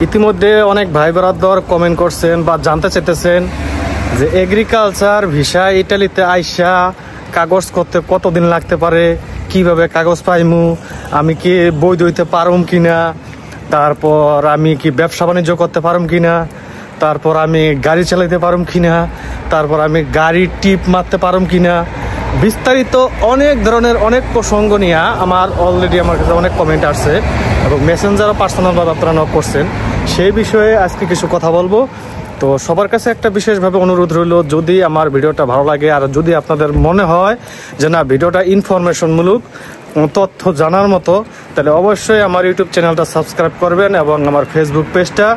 ইতিমধ্যে অনেক ভাই ব্রাদার কমেন্ট করছেন বা জানতে চাইতেছেন যে এগ্রিকালচার ভিসা ইটালিতে আইসা কাগজ করতে কতদিন লাগতে পারে, কিভাবে কাগজ পাইমু, আমি কি বৈধ হইতে পারুম কিনা, তারপর আমি কি ব্যবসা বাণিজ্য করতে পারুম কিনা, তারপর আমি গাড়ি চালাইতে পারুম কিনা, তারপর আমি গাড়ি টিপ মারতে পারুম কিনা, বিস্তারিত অনেক ধরনের অনেক প্রসঙ্গ নিয়ে আমার অলরেডি আমার কাছে অনেক কমেন্ট আসছে এবং মেসেঞ্জারও পার্সোনালভাবে আপনারা নক করছেন। সেই বিষয়ে আজকে কিছু কথা বলবো। তো সবার কাছে একটা বিশেষভাবে অনুরোধ রইল, যদি আমার ভিডিওটা ভালো লাগে আর যদি আপনাদের মনে হয় যে না ভিডিওটা ইনফরমেশনমূলক তথ্য জানার মতো, তাহলে অবশ্যই আমার ইউটিউব চ্যানেলটা সাবস্ক্রাইব করবেন এবং আমার ফেসবুক পেজটা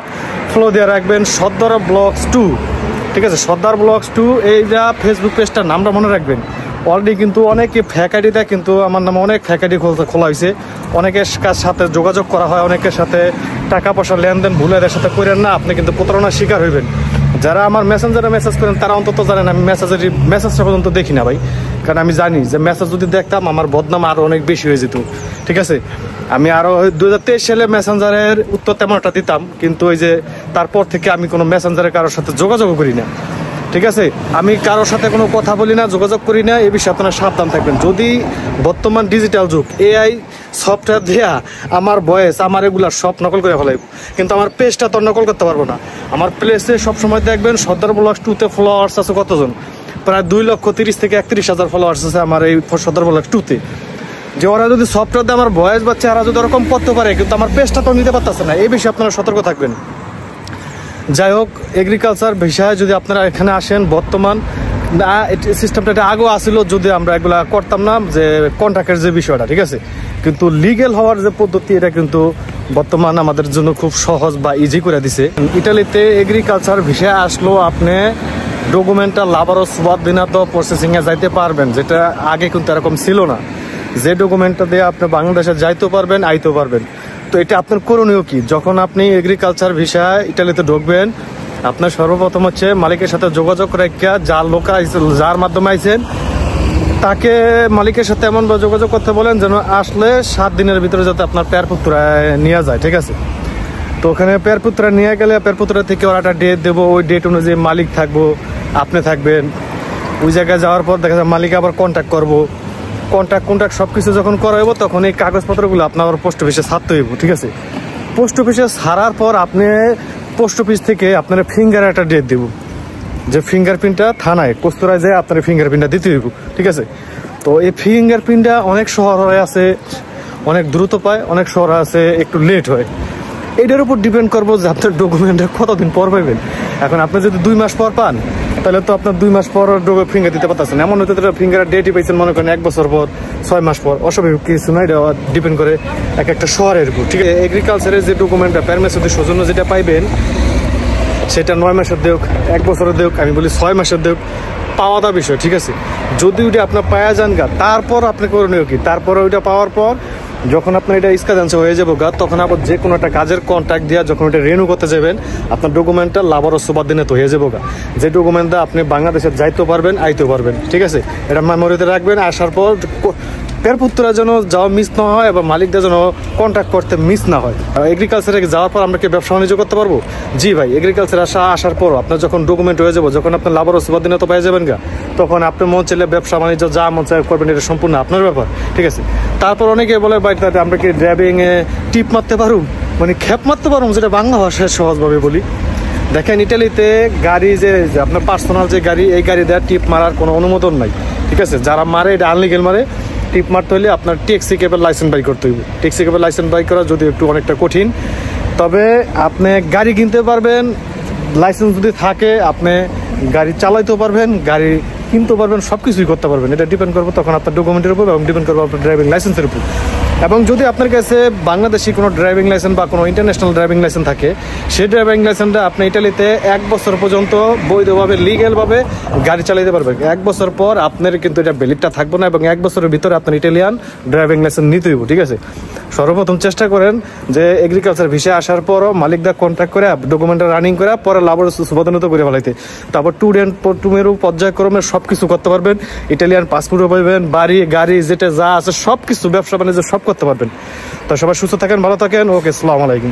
ফলো দিয়ে রাখবেন, সর্দার ব্লগস 2। ঠিক আছে, সর্দার ব্লগস 2 এইটা ফেসবুক পেজটার নামটা মনে রাখবেন। অলরেডি কিন্তু অনেকে ফ্যাক আইডিতে কিন্তু আমার নামে অনেক ফ্যাক আইডি খোলা হয়েছে, অনেকের সাথে যোগাযোগ করা হয়, অনেকের সাথে টাকা পয়সা লেনদেন ভুলের সাথে করেন না, আপনি কিন্তু প্রতারণার শিকার হইবেন। যারা আমার মেসেঞ্জারে মেসেজ করেন তারা অন্তত জানেন আমি মেসেজটা পর্যন্ত দেখি না ভাই, কারণ আমি জানি যে মেসেজ যদি দেখতাম আমার বদনাম আরও অনেক বেশি হয়ে যেত। ঠিক আছে, আমি আরও 2023 সালে মেসেঞ্জারের উত্তর তেমন একটা দিতাম, কিন্তু ওই যে তারপর থেকে আমি কোনো মেসেঞ্জারে কারোর সাথে যোগাযোগ করি না। ঠিক আছে, আমি কারোর সাথে কোনো কথা বলি না, যোগাযোগ করি না, এই বিষয়ে আপনারা সাবধান থাকবেন। যদি বর্তমান ডিজিটাল যুগ AI সফটওয়্যার দেয়া আমার ভয়েস আমার এগুলা সব নকল করে ফেলাইব, কিন্তু আমার পেজটা তো নকল করতে পারবো না। আমার প্লেসে সবসময় দেখবেন সর্দার ব্লগস 2-তে ফলোয়ার্স আছে কতজন, প্রায় 2,30,000 থেকে 31,000 ফলোয়ার্স আছে আমার এই সর্দার ব্লগস 2-তে। যে ওরা যদি সফটওয়্যার দিয়ে আমার ভয়েস বা চেহারা যদি ওরকম করতে পারে, কিন্তু আমার পেজটা তো নিতে পারতেছে না, এই বিষয়ে আপনারা সতর্ক থাকবেন। যাই হোক, এগ্রিকালচার বিষয়ে যদি আপনারা এখানে আসেন, বর্তমান সিস্টেমটা এটা আগেও আসছিল, যদি আমরা এগুলা করতাম না, যে কন্ট্রাক্টের যে বিষয়টা, ঠিক আছে, কিন্তু লিগেল হওয়ার যে পদ্ধতি এটা কিন্তু বর্তমান আমাদের জন্য খুব সহজ বা ইজি করে দিছে। ইটালিতে এগ্রিকালচার ভিসা আসলো, আপনি ডকুমেন্টটা লাবারও সুবাদিনাতো প্রসেসিংয়ে যাইতে পারবেন, যেটা আগে কিন্তু এরকম ছিল না। যে ডকুমেন্টটা দিয়ে আপনি বাংলাদেশে যাইতেও পারবেন, আইতেও পারবেন। তো এটা আপনার করণীয় কি? যখন আপনি এগ্রিকালচার ভিসা ইটালিতে ঢুকবেন, আপনার সর্বপ্রথম হচ্ছে মালিকের সাথে যোগাযোগ রেখে যার মাধ্যমে আইছেন তাকে মালিকের সাথে এমনভাবে যোগাযোগ করতে বলেন যেন আসলে 7 দিনের ভিতরে যাতে আপনার পেয়ারপুত্রায় নিয়ে যায়। ঠিক আছে, তো ওখানে পেয়ারপুত্রা নিয়ে গেলে পেয়ারপুত্রা থেকে ওরা একটা ডেট দেবো, ওই ডেট অনুযায়ী মালিক থাকবো, আপনি থাকবেন। ওই জায়গায় যাওয়ার পর দেখা যায় মালিক আবার কন্ট্যাক্ট করবো, কন্ট্রাক্ট সব কিছু যখন করা হইব তখন এই কাগজপত্রগুলো আপনার পোস্ট অফিসে ছাড়তে হইব। ঠিক আছে, পোস্ট অফিসে ছাড়ার পর আপনি পোস্ট অফিস থেকে আপনার ফিঙ্গার একটা ডেট দেব, যে ফিঙ্গারপ্রিন্টটা থানায় কস্তুরায় যায় আপনার ফিঙ্গারপ্রিন্টটা দিতে হইব। ঠিক আছে, তো এই ফিঙ্গারপ্রিন্টটা অনেক শহর হয়ে আছে অনেক দ্রুত পায়, অনেক শহর আছে একটু লেট হয়। এইটার উপর ডিপেন্ড করবো যে আপনার ডকুমেন্টটা কতদিন পর পাইবেন। এখন আপনি যদি 2 মাস পর পান, তাহলে তো আপনার 2 মাস পর ফিঙ্গার দিতে পারতেছেন। এমন হতে ফিঙ্গারের ডেটই পাইছেন মনে করেন 1 বছর পর, 6 মাস পর, অস্বাভাবিক কিছু না, এটা ডিপেন্ড করে এক একটা শহরের উপর। ঠিক আছে, এগ্রিকালচারের যে ডকুমেন্টটা পারমিশনের সৌজন্য যেটা পাইবেন সেটা 9 মাসের দেওক, 1 বছরের দেওক, আমি বলি 6 মাসের দেওক, পাওয়া দা বিষয়। ঠিক আছে, যদি ওইটা আপনার পাওয়া যান গা, তারপর আপনি করণীয় কি? তারপরে ওইটা পাওয়ার পর যখন আপনার এটা স্কাদেন্স হয়ে যাবো গা, তখন আবার যে কোনো একটা কাজের কন্ট্রাক্ট দিয়ে যখন এটা রেনু করতে যাবেন, আপনার ডকুমেন্টটা লাবারও সুবাদিনে তো হয়ে যাবো গা, যে ডকুমেন্টটা আপনি বাংলাদেশে যাইতেও পারবেন, আইতেও পারবেন। ঠিক আছে, এটা মেমোরিতে রাখবেন। আসার পর পেয়ারপুত্রা যেন যাওয়া মিস না হয় এবং মালিকদের যেন কন্ট্যাক্ট করতে মিস না হয়। এগ্রিকালচারে যাওয়ার পর আমরা কি ব্যবসা বাণিজ্য করতে পারবো? জি ভাই, এগ্রিকালচার আসার পর আপনার যখন ডকুমেন্ট হয়ে যাবো, যখন আপনার লাভারও সুবাদিনে তো পেয়ে যাবেন গা, তখন আপনি মন চাইলে ব্যবসা বাণিজ্য যা মন চাই করবেন, এটা সম্পূর্ণ আপনার ব্যাপার। ঠিক আছে, তারপর অনেকে বলে বাড়িতে আমরা কি ড্রাইভিংয়ে টিপ মারতে পারুম, মানে খ্যাপ মারতে পারুম, যেটা বাংলা ভাষায় সহজভাবে বলি। দেখেন, ইটালিতে গাড়ি যে আপনার পার্সোনাল যে গাড়ি, এই গাড়ি দেওয়ার টিপ মারার কোনো অনুমোদন নাই। ঠিক আছে, যারা মারে এটা আনলিগেল মারে। টিপ মারতে হলে আপনার ট্যাক্সি ক্যাবের লাইসেন্স বাই করতে হইব। ট্যাক্সি ক্যাবের লাইসেন্স বাই করা যদি একটু অনেকটা কঠিন, তবে আপনি গাড়ি কিনতে পারবেন, লাইসেন্স যদি থাকে আপনি গাড়ি চালাইতেও পারবেন, গাড়ি কিনতে পারবেন, সব কিছুই করতে পারবেন। এটা ডিপেন্ড করবো তখন আপনার ডকুমেন্টের উপর এবং ডিপেন্ড করবো আপনার ড্রাইভিং লাইসেন্সের উপর। এবং যদি আপনার কাছে বাংলাদেশি কোনো ড্রাইভিং লাইসেন্স বা কোনো ইন্টারন্যাশনাল ড্রাইভিং লাইসেন্স থাকে, সেই ড্রাইভিং লাইসেন্সটা আপনি ইটালিতে 1 বছর পর্যন্ত বৈধভাবে লিগ্যালভাবে গাড়ি চালাতে পারবেন। 1 বছর পর আপনার কিন্তু এটা ভ্যালিডটা থাকবে না এবং 1 বছরের ভিতরে আপনার ইটালিয়ান ড্রাইভিং লাইসেন্স নিতে হইব। ঠিক আছে, সর্বপ্রথম চেষ্টা করেন যে এগ্রিকালচার ভিসা আসার পরও মালিকদের কন্ট্যাক্ট করে ডকুমেন্টটা রানিং করে পরে লাভের সুবাদনত করে ফেলাইতে, তারপর টুমেরও পর্যায়ক্রমে সব কিছু করতে পারবেন। ইটালিয়ান পাসপোর্টও পাইবেন, বাড়ি গাড়ি যেটা যা আছে সব কিছু, ব্যবসা বাণিজ্য সব করতে পারবেন। তো সবাই সুস্থ থাকেন, ভালো থাকেন। ওকে, আসসালামু আলাইকুম।